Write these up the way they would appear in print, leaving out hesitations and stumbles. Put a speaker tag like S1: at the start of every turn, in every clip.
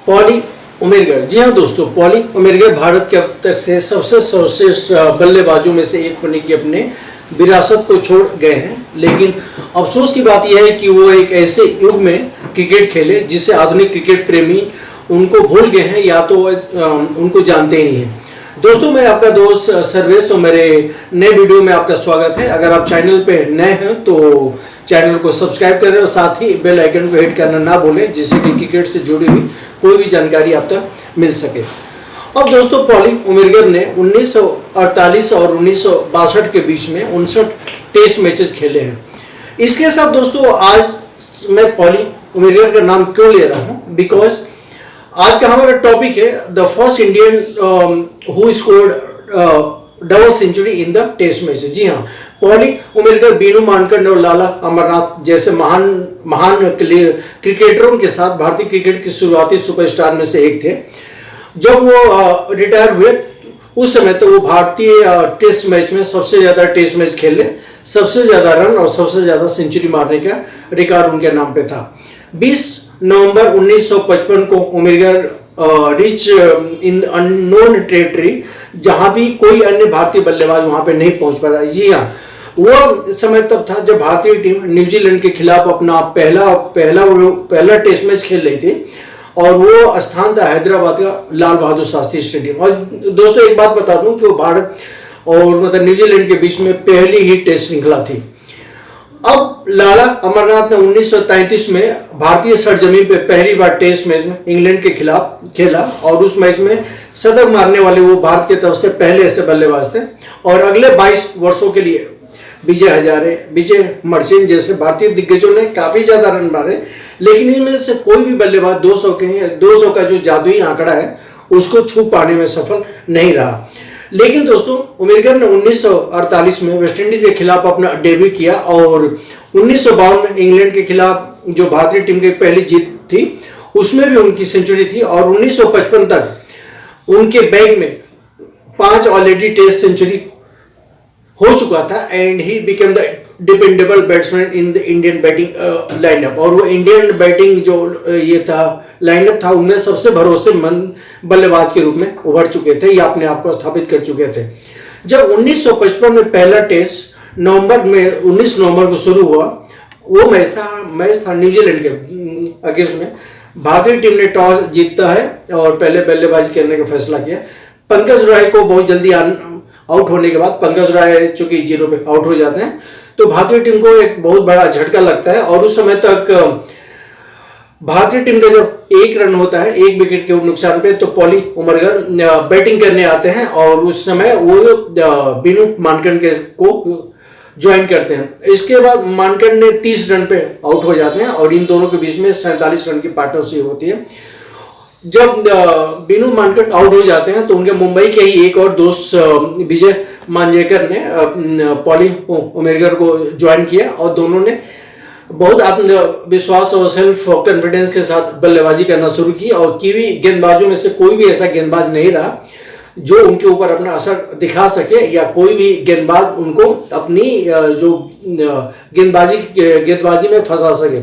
S1: Poly उमेरगर। जी हाँ दोस्तों, poly उमेरगर Bharat के अब तक से सबसे सर्वश्रेष्ठ बल्लेबाजों में से एक होने की अपने विरासत को छोड़ गए हैं। लेकिन अफसोस की बात यह है कि वो एक ऐसे युग में क्रिकेट खेले जिसे आधुनिक क्रिकेट प्रेमी उनको भूल गए हैं या तो उनको जानते ही नहीं हैं। दोस्तों, मैं आपका दोस्त सर्वेश और मेरे नए वीडियो में आपका स्वागत है। अगर आप चैनल पे नए हैं तो चैनल को सब्सक्राइब करें और साथ ही बेल आइकन को हिट करना ना भूलें, जिससे कि क्रिकेट से जुड़ी हुई कोई भी जानकारी आप तक मिल सके। अब दोस्तों, पॉली उमेरगर ने 1948 और 1962 के बीच में 59 टेस्ट मैचेस खेले हैं। इसके साथ दोस्तों, आज मैं पॉली उमेरगर का नाम क्यों ले रहा हूँ, बिकॉज आज का हमारा टॉपिक है the first Indian who scored double century in the test match. जी हाँ, पॉली उमेरगर बीनू मानकंड और लाला अमरनाथ जैसे महान क्रिकेटरों के साथ भारतीय क्रिकेट की शुरुआती सुपरस्टार में से एक थे। जब वो रिटायर हुए उस समय तो वो भारतीय टेस्ट मैच में सबसे ज़्यादा टेस्ट मैच खेले, सबसे ज़्यादा रन और सबसे ज़्यादा सेंचुरी मारने का रिकॉर्ड उनके नाम पे था। 20 नवंबर 1955 को उमेरगर रिच इन अननोन टेरिटरी, जहां भी कोई अन्य भारतीय बल्लेबाज वहां पे नहीं पहुंच पा रहा। जी हाँ, वो समय तब था जब भारतीय टीम न्यूजीलैंड के खिलाफ अपना पहला टेस्ट मैच खेल रही थी और वो स्थान था हैदराबाद का लाल बहादुर शास्त्री स्टेडियम। और दोस्तों, एक बात बता दूं कि वो भारत और न्यूजीलैंड के बीच में पहली ही टेस्ट श्रृंखला थी। अब लाला अमरनाथ ने 1933 में भारतीय सरजमीन पे पहली बार टेस्ट मैच में इंग्लैंड के खिलाफ खेला और उस मैच में शतक मारने वाले वो भारत की तरफ से पहले ऐसे बल्लेबाज थे। और अगले 22 वर्षों के लिए विजय हजारे, विजय मर्चेंट जैसे भारतीय दिग्गजों ने काफी ज्यादा रन मारे, लेकिन इनमें से कोई भी बल्लेबाज 200 का जो जादुई आंकड़ा है उसको छू पाने में सफल नहीं रहा। लेकिन दोस्तों, उमेरगर ने 1948 में वेस्टइंडीज के खिलाफ अपना डेब्यू किया और 1952 में इंग्लैंड के खिलाफ जो भारतीय टीम की पहली जीत थी उसमें भी उनकी सेंचुरी थी। और 1955 तक उनके बैग में 5 ऑलरेडी टेस्ट सेंचुरी हो चुका था and he became the dependable batsman in the Indian batting lineup. और वो इंडियन बैटिंग जो ये था लाइनअप था उनमें सबसे भरोसेमंद बल्लेबाज के रूप में उभर चुके थे या अपने आप को स्थापित कर चुके थे। जब 1955 में पहला टेस्ट 19 नवंबर को शुरू हुआ, वो मैच था न्यूजीलैंड के अगेंस्ट में। भारतीय टीम ने टॉस जीतता है और पहले बल्लेबाजी करने का फैसला किया। पंकज राय को बहुत जल्दी आउट होने के बाद, पंकज राय चूंकि 0 पे आउट हो जाते हैं, तो भारतीय टीम को एक बहुत बड़ा झटका लगता है। और उस समय तक भारतीय टीम का जब 1 रन होता है 1 विकेट के नुकसान पे, तो पॉली उमेरगर बैटिंग करने आते हैं और उस समय वो बीनू मानकंड को ज्वाइन करते हैं। इसके बाद मानकंड ने 30 रन पे आउट हो जाते हैं और इन दोनों के बीच में 47 रन की पार्टनरशिप होती है। जब बीनू मानकंड आउट हो जाते हैं तो उनके मुंबई के ही एक और दोस्त विजय मांजरेकर ने पॉली उमेरगर को ज्वाइन किया और दोनों ने बहुत आत्मविश्वास और सेल्फ कॉन्फिडेंस के साथ बल्लेबाजी करना शुरू की। और कीवी गेंदबाजों में से कोई भी ऐसा गेंदबाज नहीं रहा जो उनके ऊपर अपना असर दिखा सके या कोई भी गेंदबाज उनको अपनी जो गेंदबाजी में फंसा सके।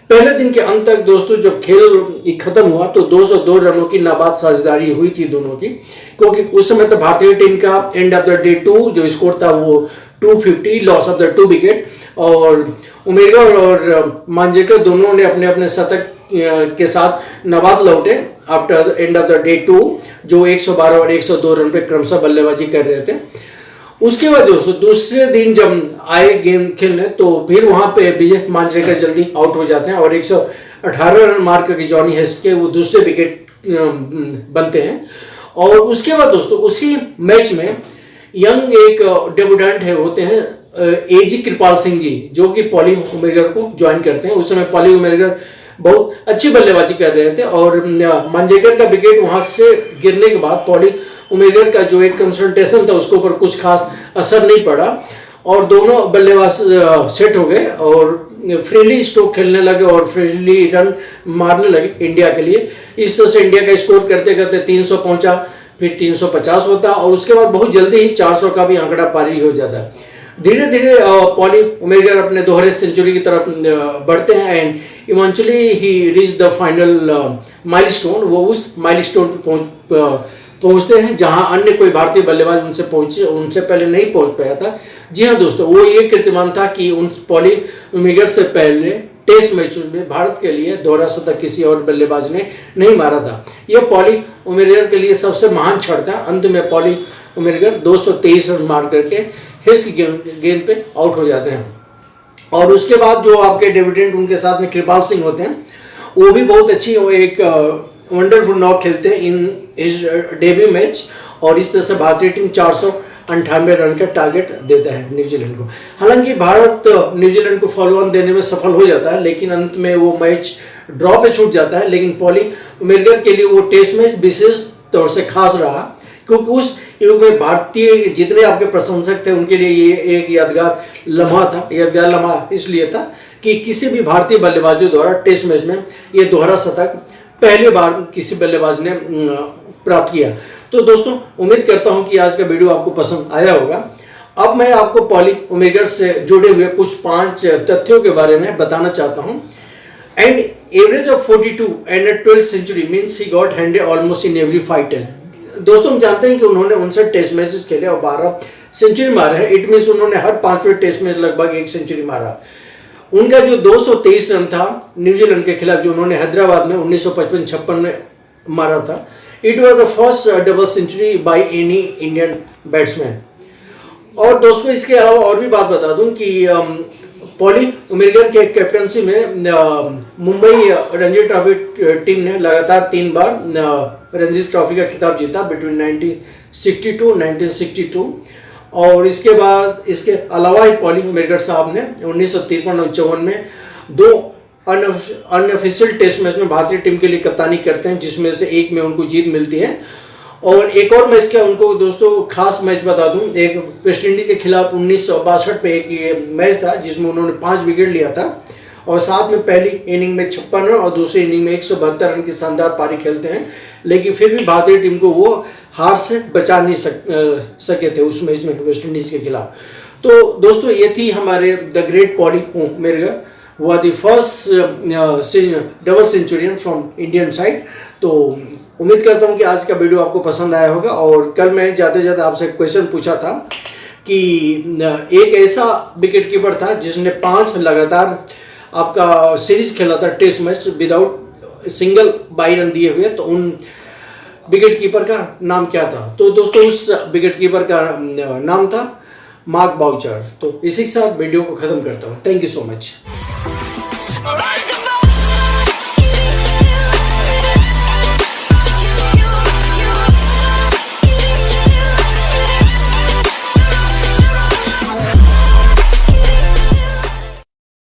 S1: पहले दिन के अंत तक दोस्तों, जब खेल खत्म हुआ तो 202 रनों की नाबाद साझेदारी हुई थी दोनों की, क्योंकि उस समय तो भारतीय टीम का एंड ऑफ द डे 2 जो स्कोर था वो 250, लॉस ऑफ द 2 विकेट। और उमेरगर और मांजरेकर दोनों ने अपने अपने शतक के साथ नाबाद लौटे after end of the day 2, जो 112 और 102 रन पे क्रमशः बल्लेबाजी कर रहे थे। उसके बाद दोस्तों, दूसरे दिन जब आए गेम खेलने तो फिर वहां पे विजय मांजरेकर जल्दी आउट हो जाते हैं और 118 रन मार करके जॉनी हेस के वो दूसरे विकेट बनते हैं। और उसके बाद दोस्तों, उसी मैच में यंग एक डेब्यूटेंट होते हैं एजी कृपाल सिंह जी, जो कि पॉली उमेरगर को ज्वाइन करते हैं। उस समय पॉली उमेरगर बहुत अच्छी बल्लेबाजी कर रहे थे और मांजरेकर का विकेट वहां से गिरने के बाद पॉली उमेरगर का जो एक कंसंट्रेशन था उसके ऊपर कुछ खास असर नहीं पड़ा और दोनों बल्लेबाज सेट हो गए और फ्रीली स्ट्रोक खेलने लगे और फ्रीली रन मारने लगे इंडिया के लिए। इस तरह से इंडिया का स्कोर करते करते 300 पहुंचा, फिर 350 होता और उसके बाद बहुत जल्दी ही 400 का भी आंकड़ा पारी हो जाता है। धीरे धीरे पॉली उमेरगर अपने दोहरे सेंचुरी की तरफ बढ़ते हैं and eventually he reach the final milestone. वो उस माइलस्टोन पर पहुंचते हैं जहां अन्य कोई भारतीय बल्लेबाज उनसे पहले नहीं पहुंच पाया था। जी हाँ दोस्तों, वो ये कीर्तिमान था कि उन पॉली उमेरगर से पहले टेस्ट मैचों में भारत के लिए दोहरा शतक किसी और बल्लेबाज ने नहीं मारा था। यह पॉली उमेरगर के लिए सबसे महान क्षण था। अंत में पॉली उमेरगर 223 रन मार करके हिट्स की गेंद पे आउट हो जाते हैं। और उसके बाद जो आपके डेब्यूटेंट उनके साथ में कृपाल सिंह होते हैं, वो भी बहुत अच्छी एक वंडरफुल नॉक खेलते हैं इन इस डेब्यू मैच, और इस तरह से भारतीय टीम 498 रन का टारगेट देता है न्यूजीलैंड को। हालांकि भारत न्यूजीलैंड को फॉलो ऑन देने में सफल हो जाता है, लेकिन अंत में वो मैच ड्रॉ पे छूट जाता है। लेकिन पॉली उमेरगर के लिए वो टेस्ट मैच विशेष तौर से खास रहा, क्योंकि उस युग में भारतीय जितने आपके प्रशंसक थे उनके लिए ये एक यादगार लम्हा था। यादगार लम्हा इसलिए था कि किसी भी भारतीय बल्लेबाजों द्वारा टेस्ट मैच में ये दोहरा शतक पहली बार किसी बल्लेबाज ने प्राप्त किया। तो दोस्तों, उम्मीद करता हूं कि आज का वीडियो आपको पसंद आया होगा। अब मैं आपको पॉली उमेरगर से जुड़े हुए कुछ 5 तथ्यों के बारे में बताना चाहता हूं। And average of 42 and 12 century means he got handed almost in every 5 test. दोस्तों, हम जानते हैं कि उन्होंने 59 टेस्ट मैचेस खेले और 12 सेंचुरी मारे हैं। इट मीन्स उन्होंने हर 5वें टेस्ट में लगभग 1 सेंचुरी मारा। उनका जो 223 रन था न्यूजीलैंड के खिलाफ, जो उन्होंने हैदराबाद में 1955-56 में मारा था, it was the first double century by any Indian batsman. और दोस्तों, इसके अलावा और भी बात बता दूं कि पॉली उमेरगर के कैप्टनसी में मुंबई रणजी ट्रॉफी टीम ने लगातार 3 बार रणजी ट्रॉफी का खिताब जीता बिटवीन 1962 और इसके बाद इसके अलावा ही पॉली उमेरगर साहब ने 1953 और 54 में 2 अनऑफिशियल टेस्ट मैच में भारतीय टीम के लिए कप्तानी करते हैं, जिसमें से एक में उनको जीत मिलती है। और एक और मैच का उनको दोस्तों खास मैच बता दूं, एक वेस्ट इंडीज के खिलाफ 1962 में एक ये मैच था जिसमें उन्होंने 5 विकेट लिया था और साथ में पहली इनिंग में 56 रन और दूसरी इनिंग में 172 रन की शानदार पारी खेलते हैं, लेकिन फिर भी भारतीय टीम को वो हार से बचा नहीं सके थे उस मैच में वेस्ट इंडीज के खिलाफ। तो दोस्तों, ये थी हमारे द ग्रेट पॉली उमेरगर, हुआ the first double Centurion from Indian side. तो उम्मीद करता हूँ कि आज का वीडियो आपको पसंद आया होगा। और कल मैं जाते जाते आपसे क्वेश्चन पूछा था कि एक ऐसा विकेट कीपर था जिसने 5 लगातार आपका सीरीज खेला था test match without single bye run दिए हुए, तो उन विकेट कीपर का नाम क्या था? तो दोस्तों, उस विकेट कीपर का नाम था मार्क बाउचर। तो इसी के साथ वीडियो को खत्म करता हूँ। Thank you so much.